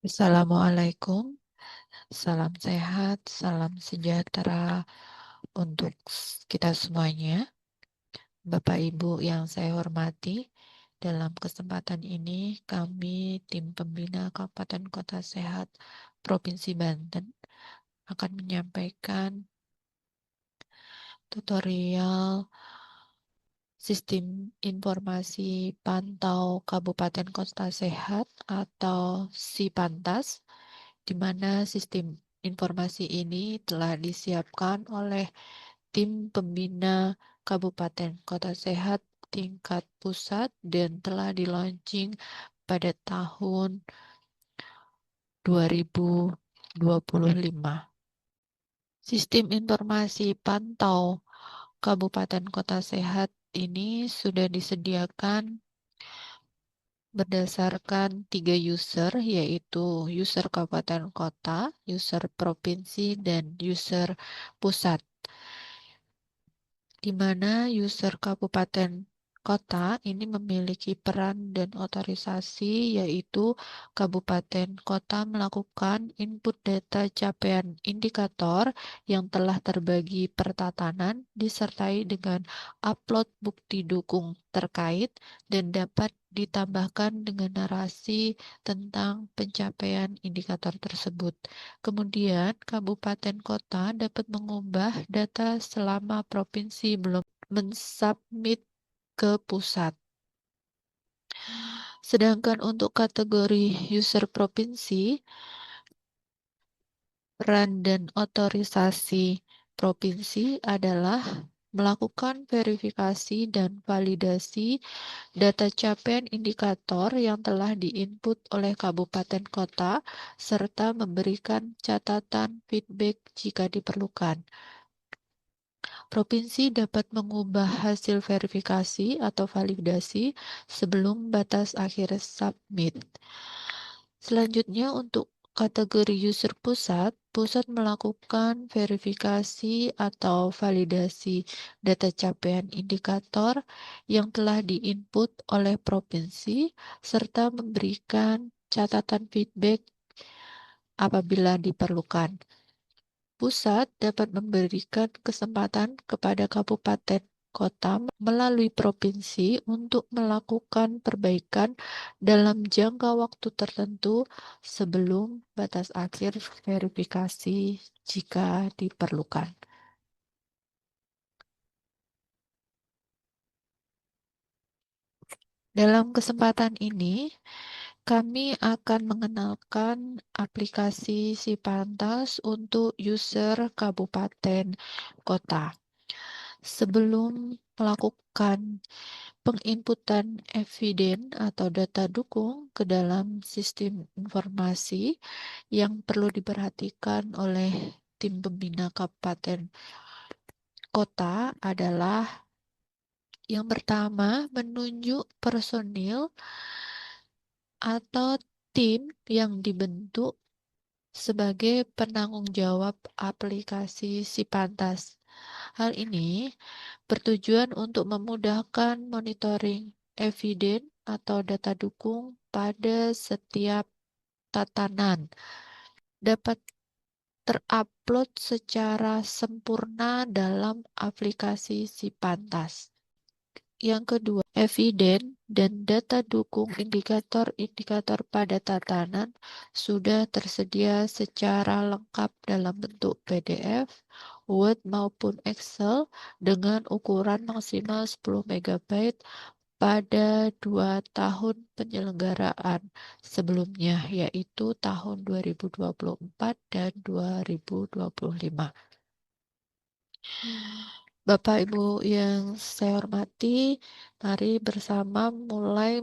Assalamualaikum, salam sehat, salam sejahtera untuk kita semuanya. Bapak Ibu yang saya hormati, dalam kesempatan ini kami tim pembina Kabupaten Kota Sehat Provinsi Banten akan menyampaikan tutorial Sistem Informasi Pantau Kabupaten Kota Sehat atau SIPANTAS, di mana sistem informasi ini telah disiapkan oleh tim pembina Kabupaten Kota Sehat tingkat pusat dan telah di-launching pada tahun 2025. Sistem informasi pantau Kabupaten Kota Sehat ini sudah disediakan berdasarkan 3 user, yaitu user kabupaten kota, user provinsi, dan user pusat. Di mana user kabupaten kota ini memiliki peran dan otorisasi, yaitu kabupaten kota melakukan input data capaian indikator yang telah terbagi per tatanan disertai dengan upload bukti dukung terkait dan dapat ditambahkan dengan narasi tentang pencapaian indikator tersebut. Kemudian, kabupaten kota dapat mengubah data selama provinsi belum mensubmit ke pusat. Sedangkan untuk kategori user provinsi, peran dan otorisasi provinsi adalah melakukan verifikasi dan validasi data capaian indikator yang telah diinput oleh kabupaten kota, serta memberikan catatan feedback jika diperlukan. Provinsi dapat mengubah hasil verifikasi atau validasi sebelum batas akhir submit. Selanjutnya, untuk kategori user pusat, pusat melakukan verifikasi atau validasi data capaian indikator yang telah diinput oleh provinsi serta memberikan catatan feedback apabila diperlukan. Pusat dapat memberikan kesempatan kepada kabupaten kota melalui provinsi untuk melakukan perbaikan dalam jangka waktu tertentu sebelum batas akhir verifikasi jika diperlukan. Dalam kesempatan ini, kami akan mengenalkan aplikasi SIPANTAS untuk user kabupaten kota. Sebelum melakukan penginputan eviden atau data dukung ke dalam sistem informasi, yang perlu diperhatikan oleh tim pembina kabupaten kota adalah yang pertama, menunjuk personil atau tim yang dibentuk sebagai penanggung jawab aplikasi SIPANTAS. Hal ini bertujuan untuk memudahkan monitoring eviden atau data dukung pada setiap tatanan dapat terupload secara sempurna dalam aplikasi SIPANTAS. Yang kedua, eviden dan data dukung indikator-indikator pada tatanan sudah tersedia secara lengkap dalam bentuk PDF, Word maupun Excel dengan ukuran maksimal 10 MB pada 2 tahun penyelenggaraan sebelumnya, yaitu tahun 2024 dan 2025. Bapak Ibu yang saya hormati, mari bersama mulai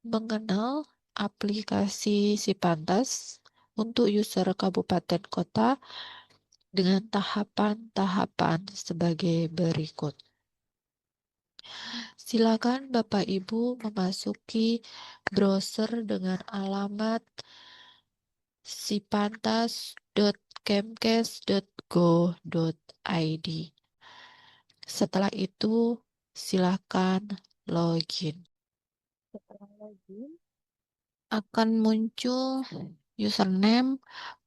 mengenal aplikasi SIPANTAS untuk user kabupaten kota dengan tahapan-tahapan sebagai berikut. Silakan Bapak Ibu memasuki browser dengan alamat sipantas.kemkes.go.id. Setelah itu, silakan login. Setelah login, akan muncul username,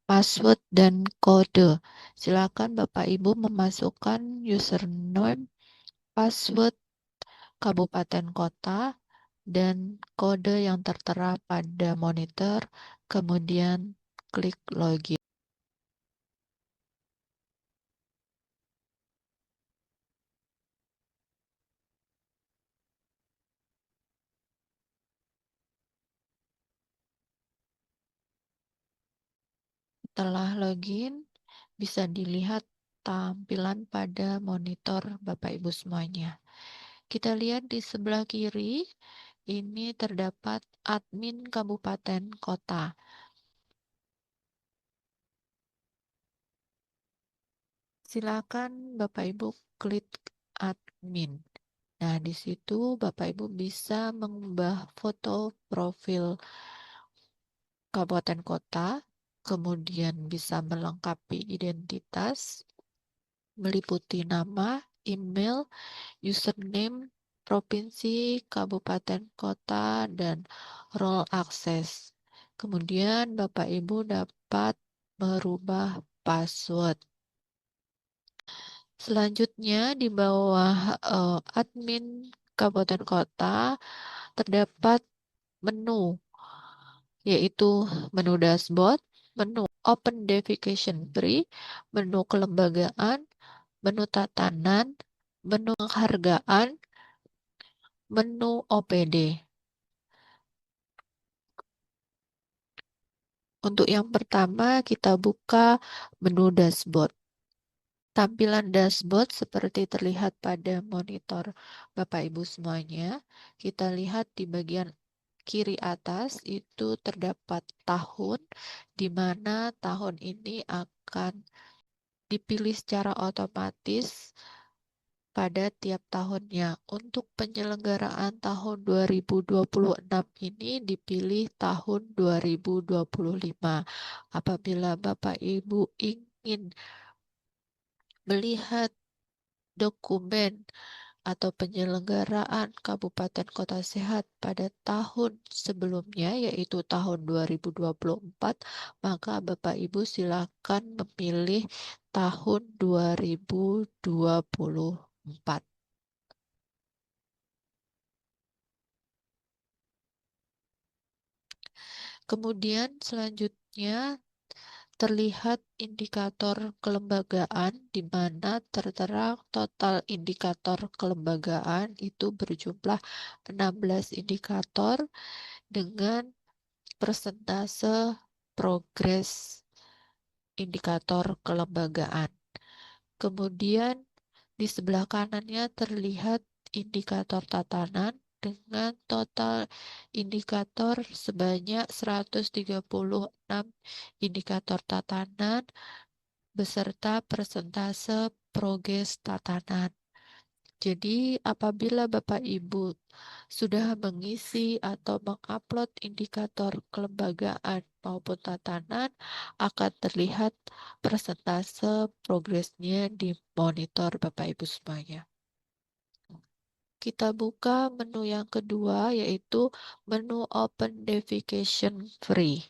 password, dan kode. Silakan Bapak Ibu memasukkan username, password, kabupaten kota, dan kode yang tertera pada monitor, kemudian klik login. Setelah login, bisa dilihat tampilan pada monitor Bapak Ibu semuanya. Kita lihat di sebelah kiri, ini terdapat admin kabupaten kota. Silakan Bapak Ibu klik admin. Nah, di situ Bapak Ibu bisa mengubah foto profil kabupaten kota, kemudian bisa melengkapi identitas, meliputi nama, email, username, provinsi, kabupaten kota, dan role akses. Kemudian Bapak Ibu dapat merubah password. Selanjutnya di bawah admin kabupaten kota terdapat menu, yaitu menu dashboard, menu open defecation free, menu kelembagaan, menu tatanan, menu penghargaan, menu OPD. Untuk yang pertama, kita buka menu dashboard. Tampilan dashboard seperti terlihat pada monitor Bapak Ibu semuanya. Kita lihat di bagian kiri atas itu terdapat tahun, di mana tahun ini akan dipilih secara otomatis pada tiap tahunnya. Untuk penyelenggaraan tahun 2026 ini dipilih tahun 2025. Apabila Bapak Ibu ingin melihat dokumen atau penyelenggaraan Kabupaten Kota Sehat pada tahun sebelumnya, yaitu tahun 2024, maka Bapak Ibu silakan memilih tahun 2024. Kemudian selanjutnya terlihat indikator kelembagaan, di mana tertera total indikator kelembagaan itu berjumlah 16 indikator dengan persentase progres indikator kelembagaan. Kemudian di sebelah kanannya terlihat indikator tatanan dengan total indikator sebanyak 136 indikator tatanan beserta persentase progres tatanan. Jadi, apabila Bapak Ibu sudah mengisi atau mengupload indikator kelembagaan maupun tatanan, akan terlihat persentase progresnya di monitor Bapak Ibu semuanya. Kita buka menu yang kedua, yaitu menu Open Defecation Free.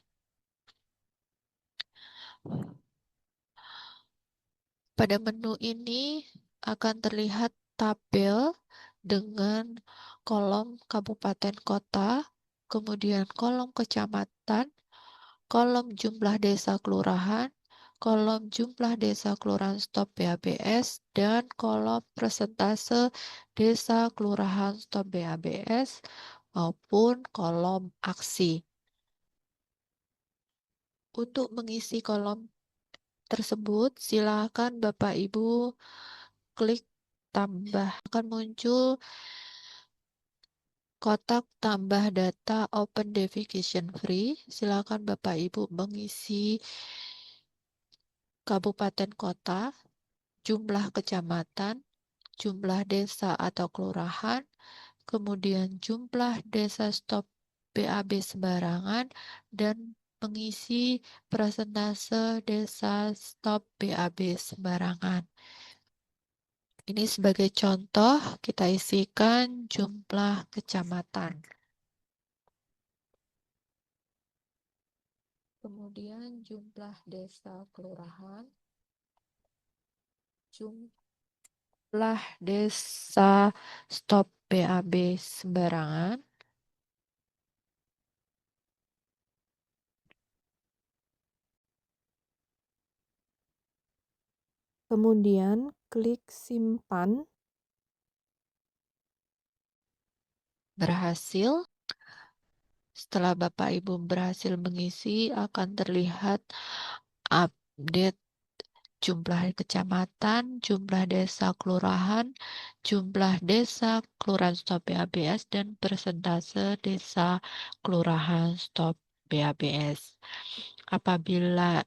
Pada menu ini akan terlihat tabel dengan kolom kabupaten kota, kemudian kolom kecamatan, kolom jumlah desa kelurahan, kolom jumlah desa kelurahan stop BABS, dan kolom persentase desa kelurahan stop BABS maupun kolom aksi. Untuk mengisi kolom tersebut, silakan Bapak Ibu klik tambah. Akan muncul kotak tambah data Open Defecation Free. Silakan Bapak Ibu mengisi kabupaten kota, jumlah kecamatan, jumlah desa atau kelurahan, kemudian jumlah desa stop BAB sembarangan, dan mengisi persentase desa stop BAB sembarangan. Ini sebagai contoh, kita isikan jumlah kecamatan. kemudian jumlah desa kelurahan, jumlah desa stop BAB sembarangan, Kemudian klik simpan. berhasil. Setelah Bapak Ibu berhasil mengisi, akan terlihat update jumlah kecamatan, jumlah desa kelurahan, jumlah desa kelurahan stop BABS, dan persentase desa kelurahan stop BABS. Apabila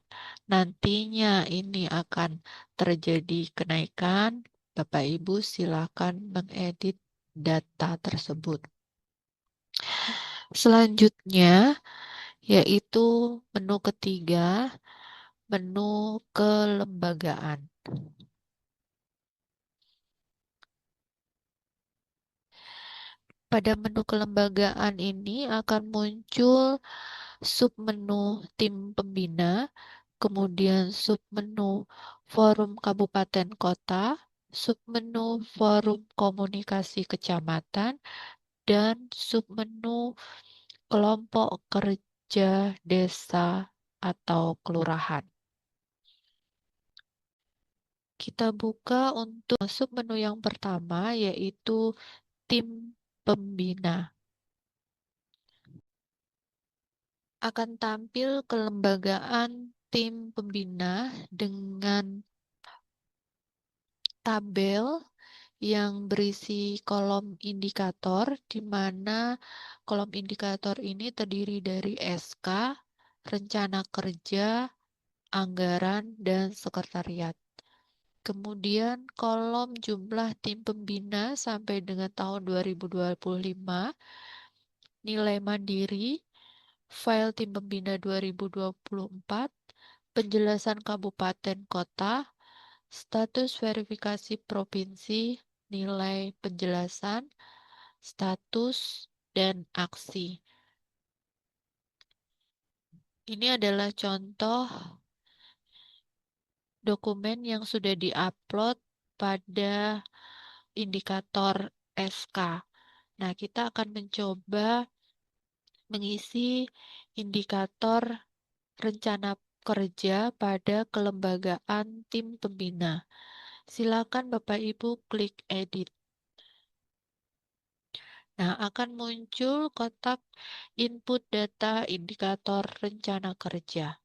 nantinya ini akan terjadi kenaikan, Bapak Ibu silakan mengedit data tersebut. Selanjutnya yaitu menu ketiga, menu kelembagaan. Pada menu kelembagaan ini akan muncul submenu tim pembina, kemudian submenu forum kabupaten kota, submenu forum komunikasi kecamatan, dan submenu kelompok kerja desa atau kelurahan. Kita buka untuk submenu yang pertama, yaitu tim pembina. Akan tampil kelembagaan tim pembina dengan tabel yang berisi kolom indikator, di mana kolom indikator ini terdiri dari SK, rencana kerja, anggaran, dan sekretariat. Kemudian kolom jumlah tim pembina sampai dengan tahun 2025, nilai mandiri, file tim pembina 2024, penjelasan kabupaten kota, status verifikasi provinsi, nilai penjelasan, status, dan aksi. Ini adalah contoh dokumen yang sudah diupload pada indikator SK. Nah, kita akan mencoba mengisi indikator rencana kerja pada kelembagaan tim pembina. Silakan Bapak Ibu klik edit. Nah, akan muncul kotak input data indikator rencana kerja.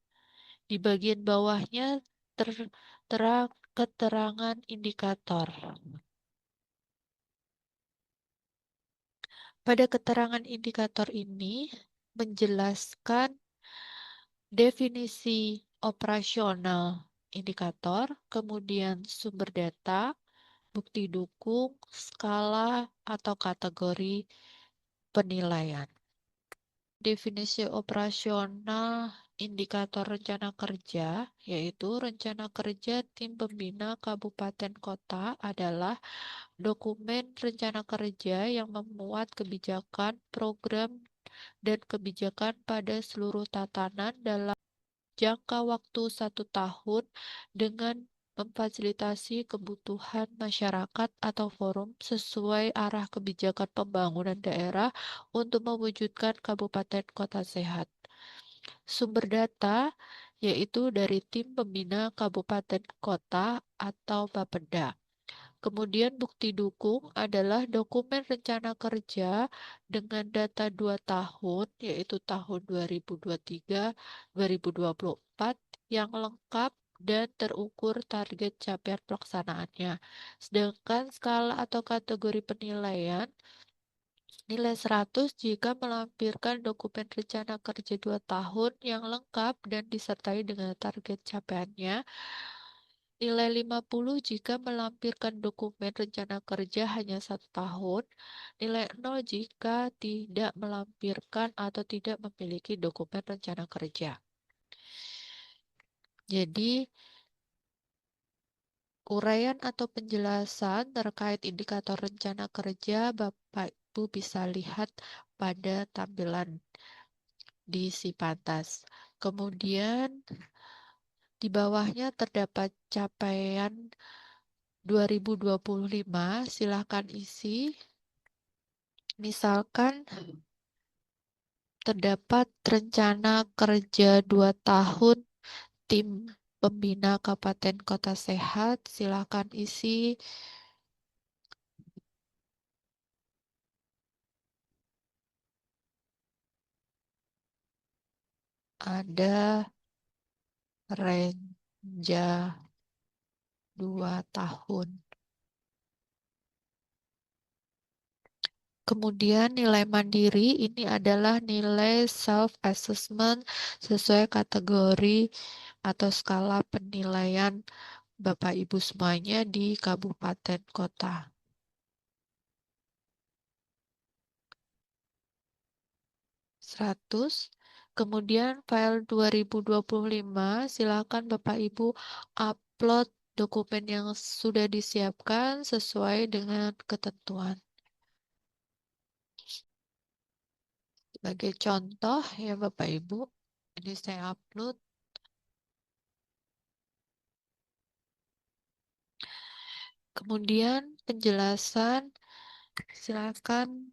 Di bagian bawahnya tertera keterangan indikator. Pada keterangan indikator ini menjelaskan definisi operasional indikator, kemudian sumber data, bukti dukung, skala, atau kategori penilaian. Definisi operasional indikator rencana kerja, yaitu rencana kerja tim pembina kabupaten kota adalah dokumen rencana kerja yang memuat kebijakan, program, dan kebijakan pada seluruh tatanan dalam jangka waktu 1 tahun dengan memfasilitasi kebutuhan masyarakat atau forum sesuai arah kebijakan pembangunan daerah untuk mewujudkan kabupaten kota sehat. Sumber data yaitu dari tim pembina kabupaten kota atau Bapeda. Kemudian bukti dukung adalah dokumen rencana kerja dengan data 2 tahun, yaitu tahun 2023-2024 yang lengkap dan terukur target capaian pelaksanaannya. Sedangkan skala atau kategori penilaian nilai 100 jika melampirkan dokumen rencana kerja 2 tahun yang lengkap dan disertai dengan target capaiannya. Nilai 50 jika melampirkan dokumen rencana kerja hanya 1 tahun. Nilai 0 jika tidak melampirkan atau tidak memiliki dokumen rencana kerja. Jadi, uraian atau penjelasan terkait indikator rencana kerja Bapak Ibu bisa lihat pada tampilan di Sipantas. Kemudian di bawahnya terdapat capaian 2025, silakan isi. Misalkan terdapat rencana kerja 2 tahun tim pembina Kabupaten Kota Sehat, silakan isi. Ada renja 2 tahun. Kemudian nilai mandiri ini adalah nilai self-assessment sesuai kategori atau skala penilaian Bapak Ibu semuanya di kabupaten kota. 100. Kemudian file 2025, silakan Bapak Ibu upload dokumen yang sudah disiapkan sesuai dengan ketentuan. Sebagai contoh ya Bapak Ibu, ini saya upload. Kemudian penjelasan, silakan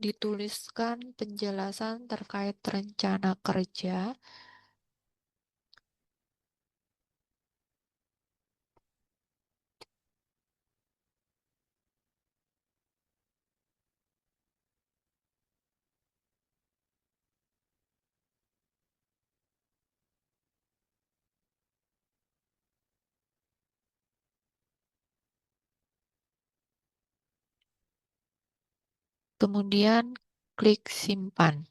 dituliskan penjelasan terkait rencana kerja. Kemudian klik simpan.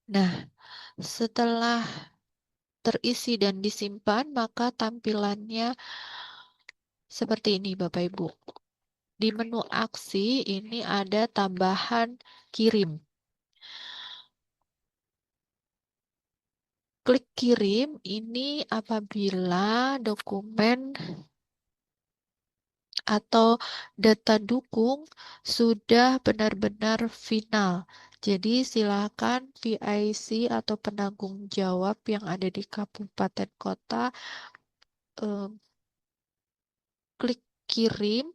Nah, setelah terisi dan disimpan, maka tampilannya seperti ini Bapak Ibu. Di menu aksi ini ada tambahan kirim. Klik kirim ini apabila dokumen atau data dukung sudah benar-benar final. Jadi silakan PIC atau penanggung jawab yang ada di kabupaten kota klik kirim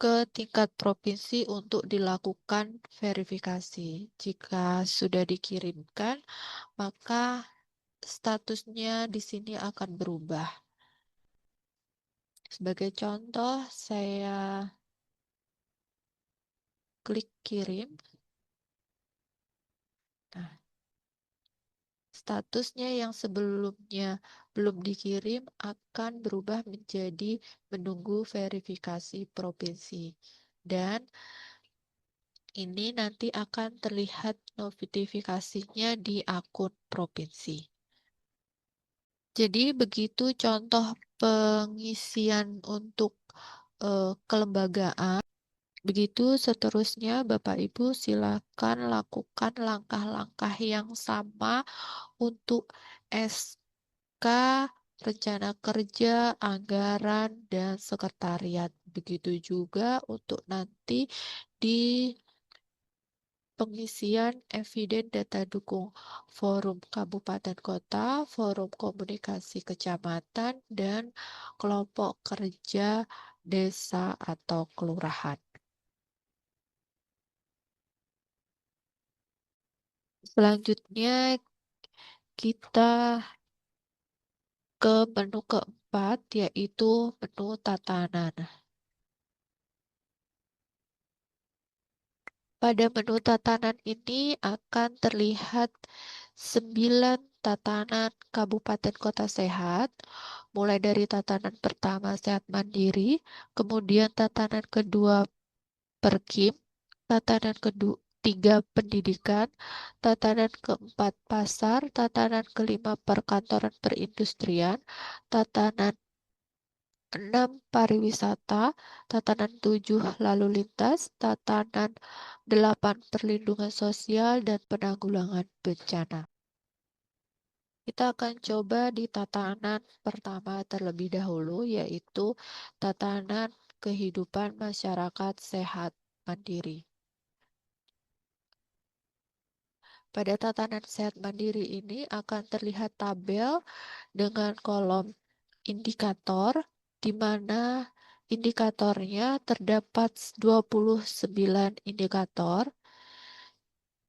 ke tingkat provinsi untuk dilakukan verifikasi. Jika sudah dikirimkan, maka statusnya di sini akan berubah. Sebagai contoh, saya klik kirim. Nah, statusnya yang sebelumnya belum dikirim akan berubah menjadi menunggu verifikasi provinsi. Dan ini nanti akan terlihat notifikasinya di akun provinsi. Jadi begitu contoh pengisian untuk kelembagaan. Begitu seterusnya Bapak Ibu silakan lakukan langkah-langkah yang sama untuk SK, rencana kerja, anggaran, dan sekretariat. Begitu juga untuk nanti di pengisian eviden data dukung forum kabupaten kota, forum komunikasi kecamatan, dan kelompok kerja desa atau kelurahan. Selanjutnya kita ke menu keempat, yaitu menu tatanan. Pada menu tatanan ini akan terlihat 9 tatanan Kabupaten Kota Sehat, mulai dari tatanan pertama Sehat Mandiri, kemudian tatanan kedua Perkim, tatanan ketiga Pendidikan, tatanan keempat Pasar, tatanan kelima Perkantoran Perindustrian, tatanan 6 pariwisata, tatanan 7 lalu lintas, tatanan 8 perlindungan sosial dan penanggulangan bencana. Kita akan coba di tatanan pertama terlebih dahulu, yaitu tatanan kehidupan masyarakat sehat. mandiri. Pada tatanan sehat mandiri ini akan terlihat tabel dengan kolom indikator, di mana indikatornya terdapat 29 indikator.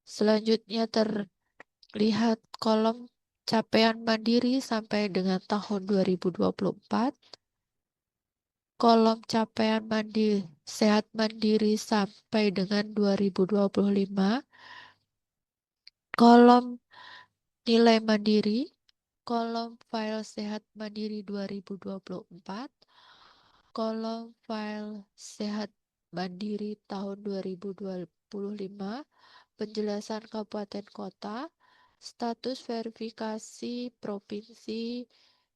Selanjutnya terlihat kolom capaian mandiri sampai dengan tahun 2024, kolom capaian sehat mandiri sampai dengan 2025, kolom nilai mandiri, kolom file sehat mandiri 2024, kolom file sehat mandiri tahun 2025, penjelasan kabupaten kota, status verifikasi provinsi,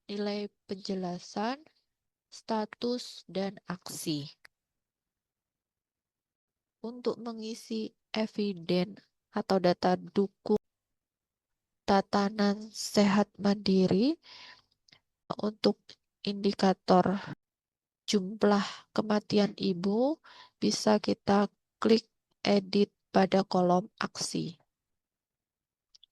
nilai penjelasan, status, dan aksi. Untuk mengisi eviden atau data dukung tatanan sehat mandiri, untuk indikator jumlah kematian ibu, bisa kita klik edit pada kolom aksi.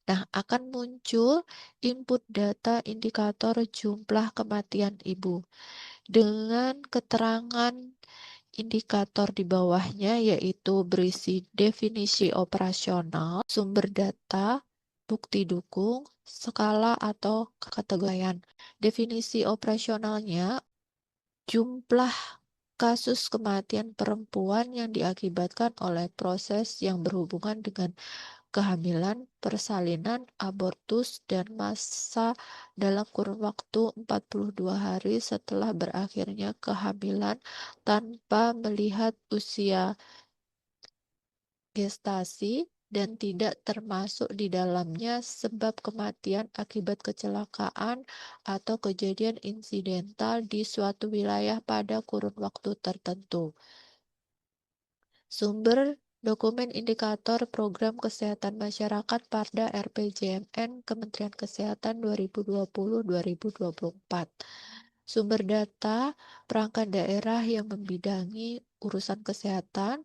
Nah, akan muncul input data indikator jumlah kematian ibu dengan keterangan indikator di bawahnya, yaitu berisi definisi operasional, sumber data, bukti dukung, skala atau kategorian. Definisi operasionalnya, jumlah kasus kematian perempuan yang diakibatkan oleh proses yang berhubungan dengan kehamilan, persalinan, abortus, dan masa dalam kurun waktu 42 hari setelah berakhirnya kehamilan tanpa melihat usia gestasi, dan tidak termasuk di dalamnya sebab kematian akibat kecelakaan atau kejadian insidental di suatu wilayah pada kurun waktu tertentu. Sumber dokumen indikator Program Kesehatan Masyarakat Parda RPJMN Kementerian Kesehatan 2020-2024. Sumber data perangkat daerah yang membidangi urusan kesehatan,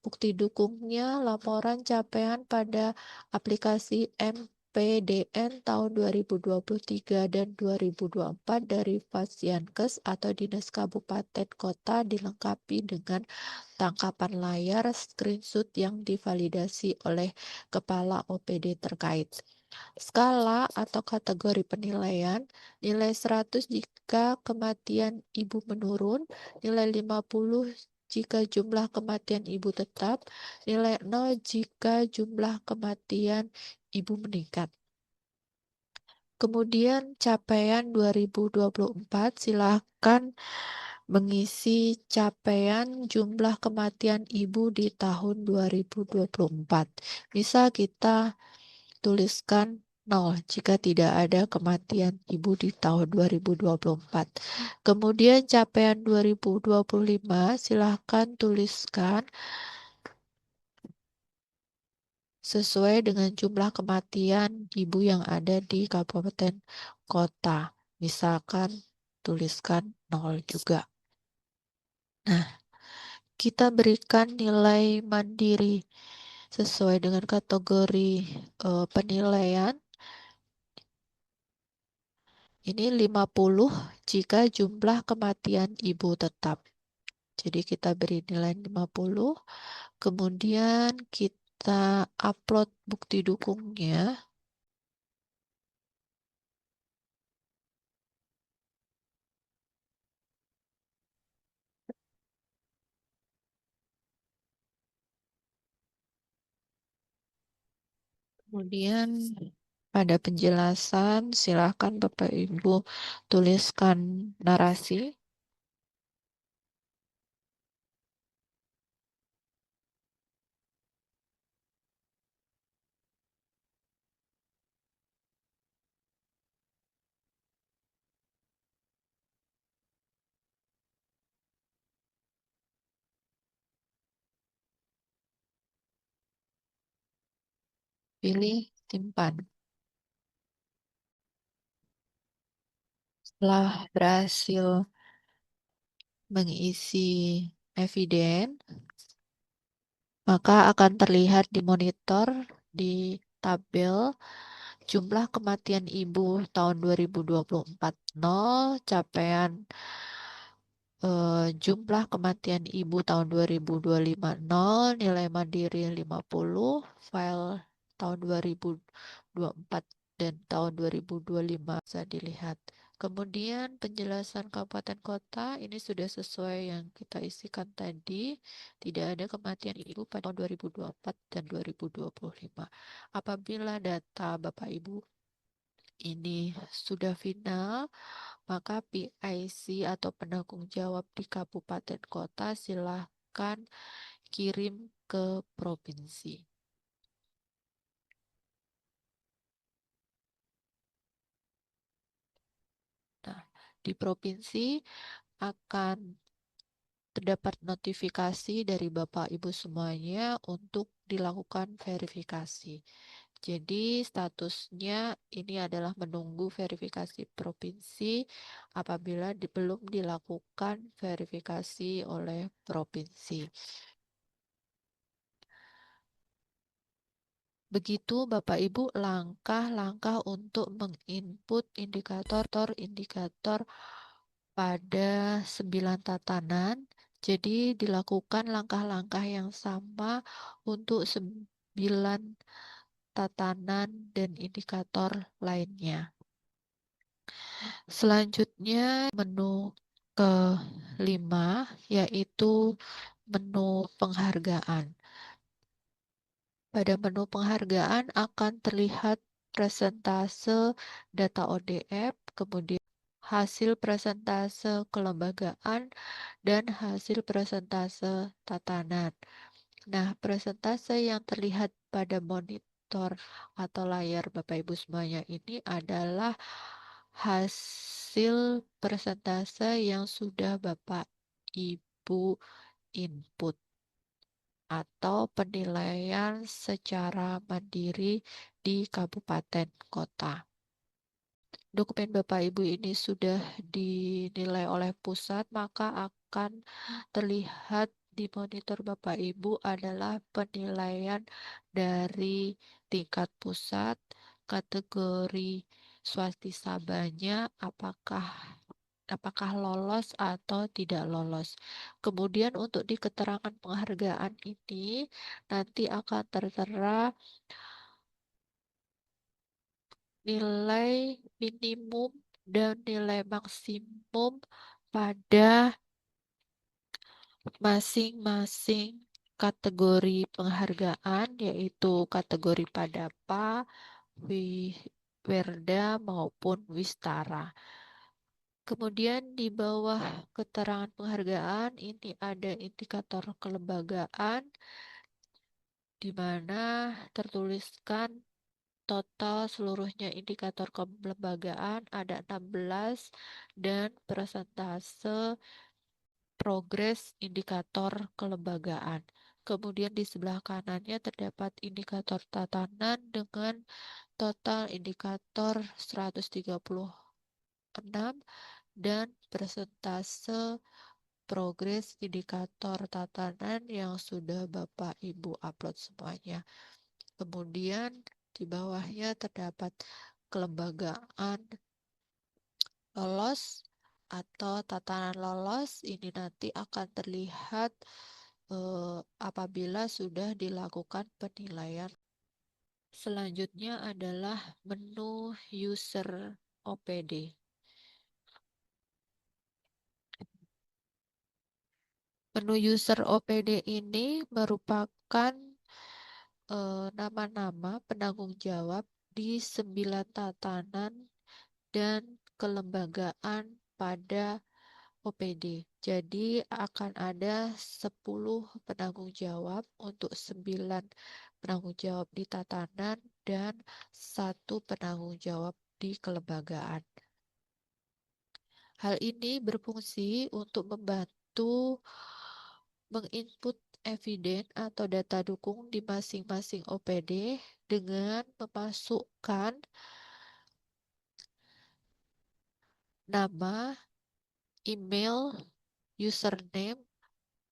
bukti dukungnya laporan capaian pada aplikasi MPDN tahun 2023 dan 2024 dari Fasiankes atau Dinas Kabupaten Kota, dilengkapi dengan tangkapan layar screenshot yang divalidasi oleh Kepala OPD terkait. Skala atau kategori penilaian, nilai 100 jika kematian ibu menurun, nilai 50 jika jumlah kematian ibu tetap, nilai 0 jika jumlah kematian ibu meningkat. Kemudian capaian 2024, silakan mengisi capaian jumlah kematian ibu di tahun 2024. Bisa kita tuliskan 0 jika tidak ada kematian ibu di tahun 2024. Kemudian capaian 2025, silahkan tuliskan sesuai dengan jumlah kematian ibu yang ada di kabupaten kota. Misalkan tuliskan 0 juga. Nah, kita berikan nilai mandiri sesuai dengan kategori penilaian. Ini 50 jika jumlah kematian ibu tetap. Jadi kita beri nilai 50, kemudian kita upload bukti dukungnya. Kemudian pada penjelasan silakan Bapak Ibu tuliskan narasi. Pilih simpan. Setelah berhasil mengisi eviden, Maka akan terlihat di monitor di tabel jumlah kematian ibu tahun 2024 nol, capaian jumlah kematian ibu tahun 2025 nol, nilai mandiri 50, file tahun 2024 dan tahun 2025 bisa dilihat. Kemudian penjelasan kabupaten kota ini sudah sesuai yang kita isikan tadi. Tidak ada kematian ibu pada tahun 2024 dan 2025. Apabila data Bapak Ibu ini sudah final, maka PIC atau penanggung jawab di kabupaten kota silahkan kirim ke provinsi. Nah, di provinsi akan terdapat notifikasi dari Bapak Ibu semuanya untuk dilakukan verifikasi. Jadi statusnya ini adalah menunggu verifikasi provinsi apabila belum dilakukan verifikasi oleh provinsi. Begitu Bapak Ibu langkah-langkah untuk menginput indikator-indikator pada 9 tatanan. Jadi dilakukan langkah-langkah yang sama untuk 9 tatanan dan indikator lainnya. Selanjutnya menu kelima yaitu menu penghargaan. Pada menu penghargaan akan terlihat presentase data ODF, kemudian hasil presentase kelembagaan, dan hasil presentase tatanan. Nah, presentase yang terlihat pada monitor atau layar Bapak Ibu semuanya ini adalah hasil presentase yang sudah Bapak Ibu input atau penilaian secara mandiri di kabupaten kota. Dokumen Bapak Ibu ini sudah dinilai oleh pusat, maka akan terlihat di monitor Bapak Ibu adalah penilaian dari tingkat pusat, kategori swastisabanya, apakah lolos atau tidak lolos. Kemudian untuk di keterangan penghargaan ini nanti akan tertera nilai minimum dan nilai maksimum pada masing-masing kategori penghargaan, yaitu kategori Padapa, Werda maupun Wistara. Kemudian di bawah keterangan penghargaan ini ada indikator kelembagaan di mana tertuliskan total seluruhnya indikator kelembagaan ada 16 dan persentase progres indikator kelembagaan. Kemudian di sebelah kanannya terdapat indikator tatanan dengan total indikator 136 dan persentase progres indikator tatanan yang sudah Bapak Ibu upload semuanya. Kemudian di bawahnya terdapat kelembagaan lolos atau tatanan lolos. Ini nanti akan terlihat apabila sudah dilakukan penilaian. Selanjutnya adalah menu user OPD. Menu user OPD ini merupakan nama-nama penanggung jawab di 9 tatanan dan kelembagaan pada OPD. Jadi akan ada 10 penanggung jawab untuk 9 penanggung jawab di tatanan dan 1 penanggung jawab di kelembagaan. Hal ini berfungsi untuk membantu menginput eviden atau data dukung di masing-masing OPD dengan memasukkan nama, email, username,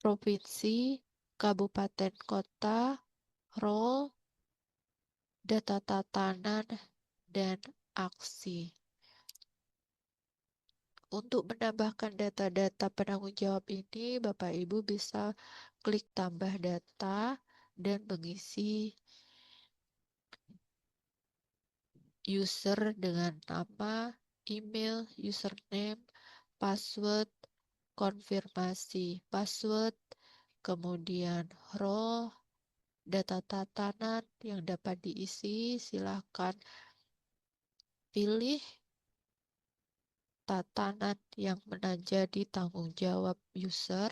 provinsi, kabupaten kota, role, data tatanan, dan aksi. Untuk menambahkan data-data penanggung jawab ini, Bapak Ibu bisa klik tambah data dan mengisi user dengan nama, email, username, password, konfirmasi password, kemudian role, data tatanan yang dapat diisi. Silakan pilih tatanan yang menjadi tanggung jawab user,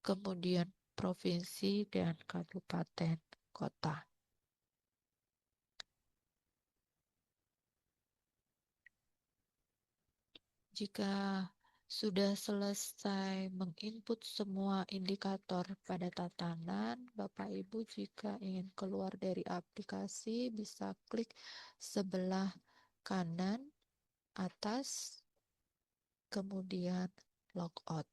kemudian provinsi dan kabupaten kota. Jika sudah selesai menginput semua indikator pada tatanan, Bapak Ibu jika ingin keluar dari aplikasi bisa klik sebelah kanan atas, kemudian logout.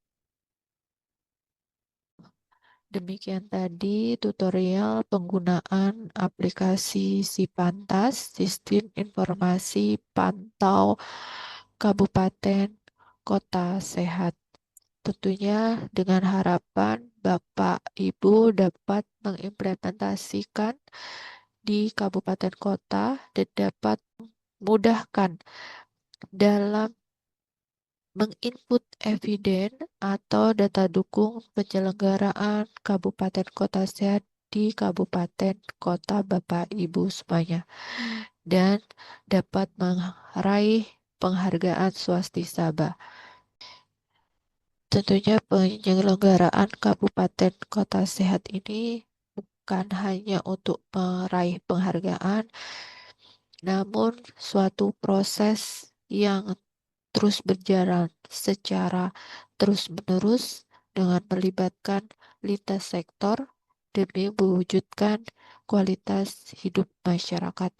Demikian tadi tutorial penggunaan aplikasi Sipantas, Sistem Informasi Pantau Kabupaten Kota Sehat. Tentunya dengan harapan Bapak Ibu dapat mengimplementasikan di kabupaten kota dan dapat mudahkan dalam menginput eviden atau data dukung penyelenggaraan kabupaten kota sehat di kabupaten kota Bapak Ibu semuanya dan dapat meraih penghargaan Swastisaba. Tentunya penyelenggaraan kabupaten kota sehat ini bukan hanya untuk meraih penghargaan, namun suatu proses yang terus berjalan secara terus-menerus dengan melibatkan lintas sektor demi mewujudkan kualitas hidup masyarakat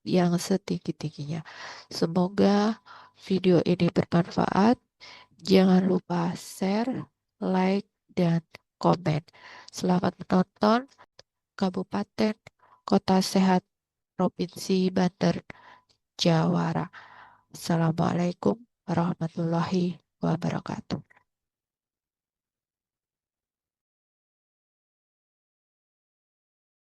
yang setinggi-tingginya. Semoga video ini bermanfaat. Jangan lupa share, like, dan komen. Selamat menonton Kabupaten Kota Sehat Provinsi Banten, Jawara. Assalamualaikum warahmatullahi wabarakatuh.